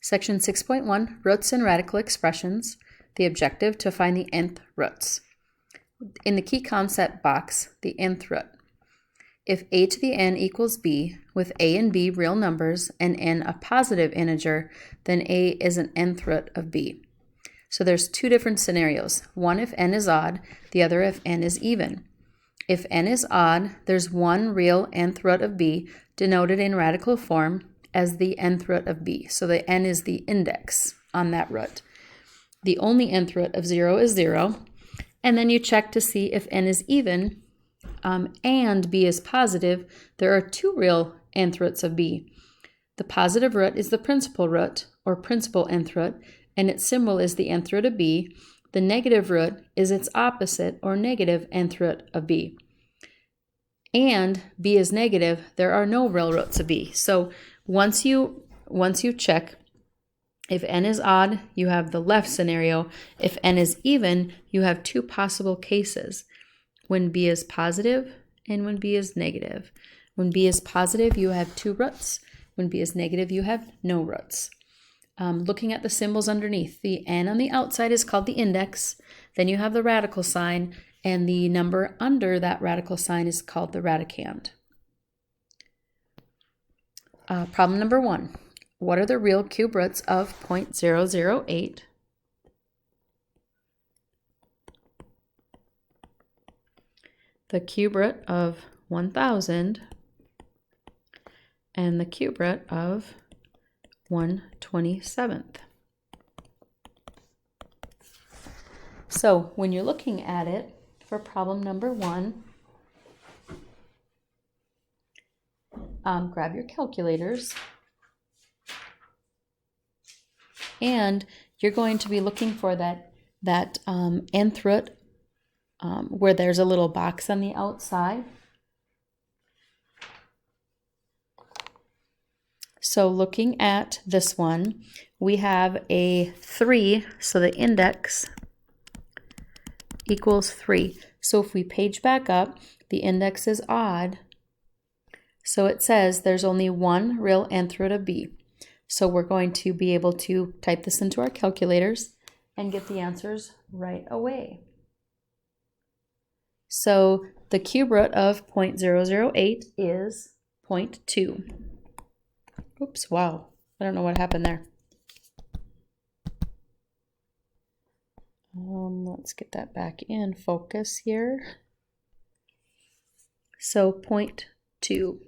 Section 6.1, Roots and Radical Expressions. The objective, to find the nth roots. In the key concept box, the nth root. If a to the n equals b, with a and b real numbers and n a positive integer, then a is an nth root of b. So there's two different scenarios. One if n is odd, the other if n is even. If n is odd, there's one real nth root of b, denoted in radical form as the nth root of b. So the n is the index on that root. The only nth root of 0 is 0. And then you check to see if n is even and b is positive. There are two real nth roots of b. The positive root is the principal root, or principal nth root, and its symbol is the nth root of b. The negative root is its opposite, or negative nth root of b. And b is negative, there are no real roots of b. So once you check, if n is odd, you have the left scenario. If n is even, you have two possible cases. When b is positive and when b is negative. When b is positive, you have two roots. When b is negative, you have no roots. Looking at the symbols underneath, the n on the outside is called the index. Then you have the radical sign, and the number under that radical sign is called the radicand. Problem number 1. What are the real cube roots of 0.008? The cube root of 1000 and the cube root of 1/27. So when you're looking at it for problem number 1, grab your calculators, and you're going to be looking for that nth root where there's a little box on the outside. So looking at this one, we have a 3, so the index equals 3. So if we page back up, the index is odd. So it says there's only one real nth root of b. So we're going to be able to type this into our calculators and get the answers right away. So the cube root of 0.008 is 0.2. Oops, wow. I don't know what happened there. Let's get that back in focus here. So 0.2.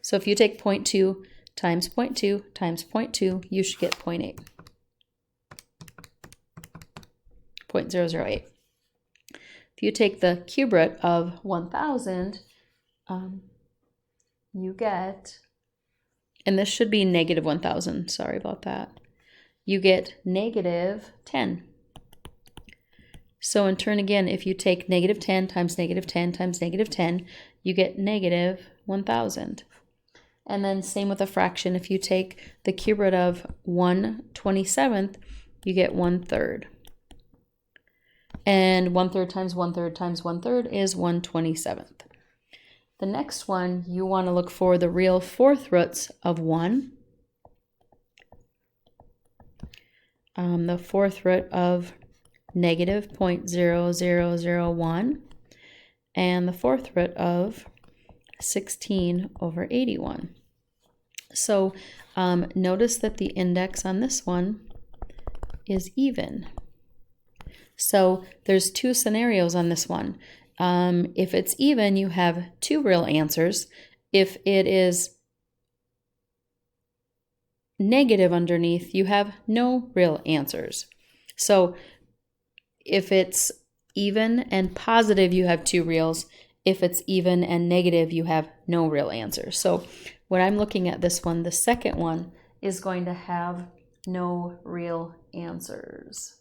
So if you take 0.2 times 0.2 times 0.2, you should get 0.8. 0.008. If you take the cube root of 1000, you get, and this should be negative 1000, sorry about that. You get negative 10. So in turn again, if you take negative 10 times negative 10 times negative 10, you get negative 1000. And then same with a fraction. If you take the cube root of 1/27, you get 1/3. And 1/3 times 1/3 times 1/3 is 1/27. The next one, you want to look for the real fourth roots of 1. The fourth root of negative 0.0001 and the fourth root of 16/81. So notice that the index on this one is even. So there's two scenarios on this one. If it's even, you have two real answers. If it is negative underneath, you have no real answers. So if it's even and positive, you have two reals. If it's even and negative, you have no real answers. So when I'm looking at this one, the second one is going to have no real answers.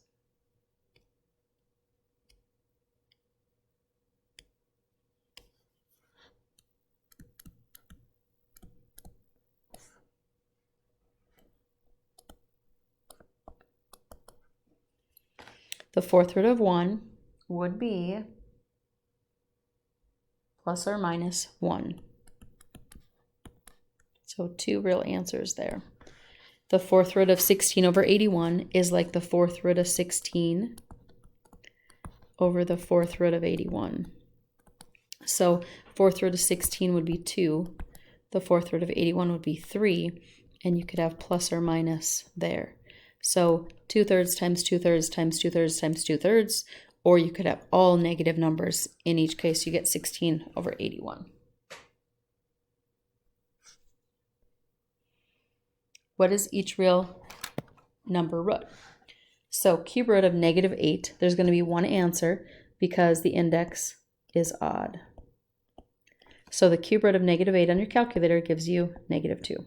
The fourth root of 1 would be plus or minus 1. So 2 real answers there. The fourth root of 16 over 81 is like the fourth root of 16 over the fourth root of 81. So fourth root of 16 would be 2. The fourth root of 81 would be 3. And you could have plus or minus there. So 2/3 times 2/3 times 2/3 times 2/3. Or you could have all negative numbers. In each case, you get 16 over 81. What is each real number root? So cube root of -8, there's going to be one answer because the index is odd. So the cube root of -8 on your calculator gives you -2.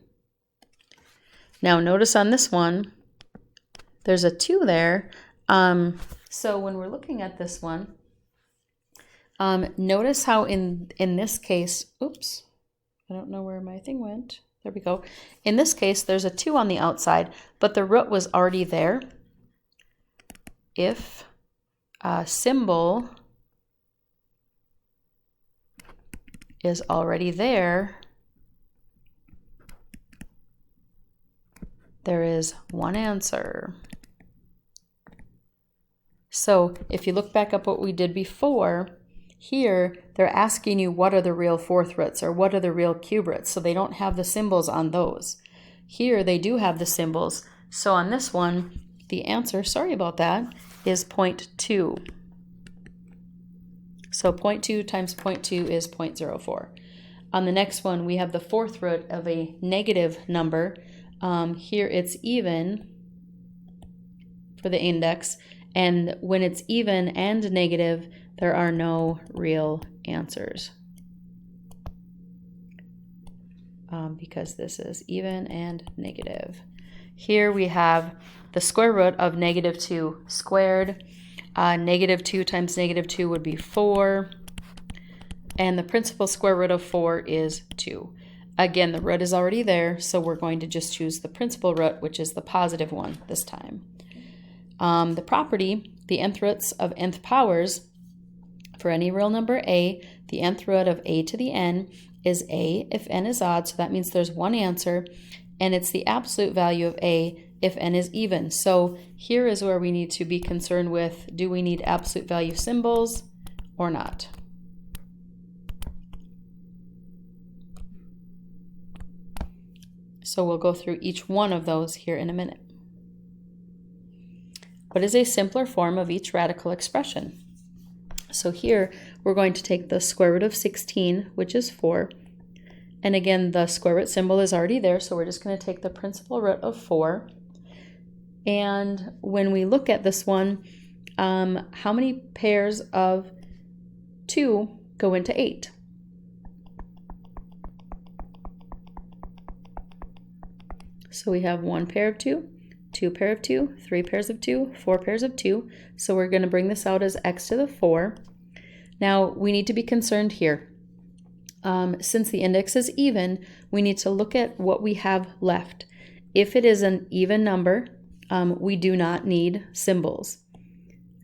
Now notice on this one, there's a 2 there. So when we're looking at this one, notice how in this case, oops, I don't know where my thing went. There we go. In this case, there's a 2 on the outside, but the root was already there. If a symbol is already there, there is one answer. So if you look back up what we did before, here they're asking you what are the real fourth roots or what are the real cube roots, so they don't have the symbols on those. Here they do have the symbols. So on this one, the answer, sorry about that, is 0.2. So 0.2 times 0.2 is 0.04. On the next one, we have the fourth root of a negative number. Here it's even for the index, and when it's even and negative, there are no real answers because this is even and negative. Here we have the square root of -2 squared. -2 times -2 would be 4. And the principal square root of 4 is 2. Again, the root is already there, so we're going to just choose the principal root, which is the positive one this time. The property, the nth roots of nth powers, for any real number a, the nth root of a to the n is a if n is odd, so that means there's one answer, and it's the absolute value of a if n is even. So here is where we need to be concerned with, do we need absolute value symbols or not? So we'll go through each one of those here in a minute. What is a simpler form of each radical expression? So here we're going to take the square root of 16, which is 4. And again, the square root symbol is already there, so we're just going to take the principal root of 4. And when we look at this one, how many pairs of 2 go into 8? So we have 1 pair of 2, 2 pair of 2, 3 pairs of 2, 4 pairs of 2. So we're going to bring this out as x to the 4. Now we need to be concerned here. Since the index is even, we need to look at what we have left. If it is an even number, we do not need symbols.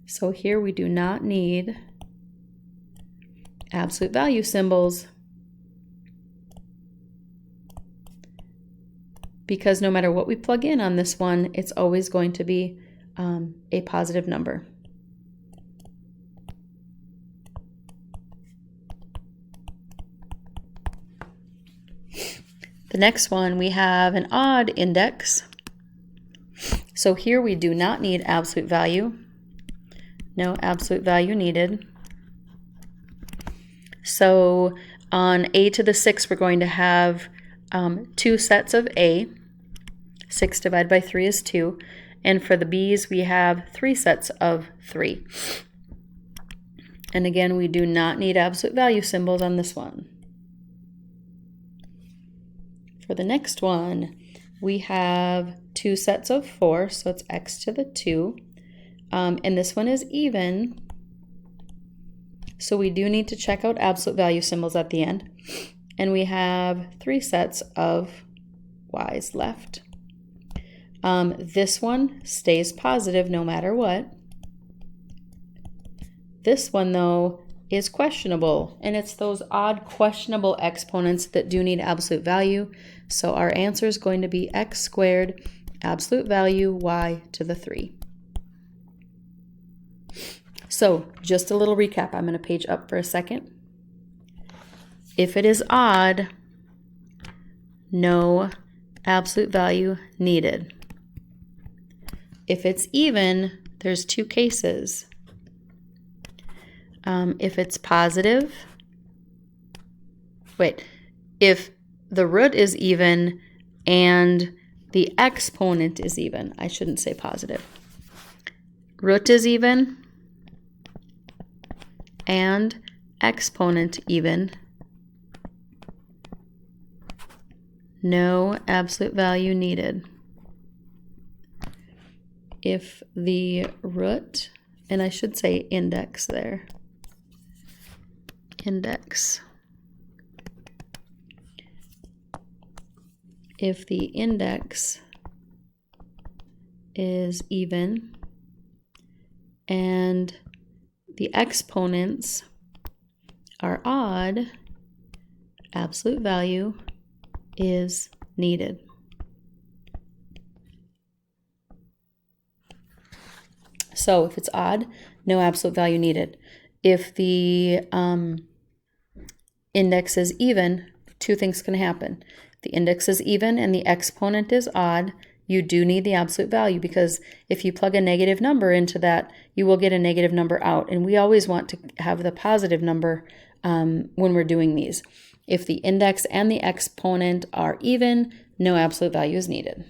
So here we do not need absolute value symbols, because no matter what we plug in on this one, it's always going to be a positive number. The next one, we have an odd index. So here we do not need absolute value. No absolute value needed. So on a to the 6, we're going to have 2 sets of a. 6 divided by 3 is 2. And for the b's, we have 3 sets of 3. And again, we do not need absolute value symbols on this one. For the next one, we have 2 sets of 4, so it's x to the 2. And this one is even, so we do need to check out absolute value symbols at the end. And we have 3 sets of y's left. This one stays positive no matter what. This one, though, is questionable, and it's those odd questionable exponents that do need absolute value. So our answer is going to be x squared, absolute value y to the 3. So just a little recap. I'm going to page up for a second. If it is odd, no absolute value needed. If it's even, there's 2 cases. If it's positive, if the root is even and the exponent is even, I shouldn't say positive. Root is even and exponent even, no absolute value needed. If the root, and I should say index there, index. If the index is even and the exponents are odd, absolute value is needed. So if it's odd, no absolute value needed. If the index is even, 2 things can happen. If the index is even and the exponent is odd, you do need the absolute value, because if you plug a negative number into that, you will get a negative number out. And we always want to have the positive number when we're doing these. If the index and the exponent are even, no absolute value is needed.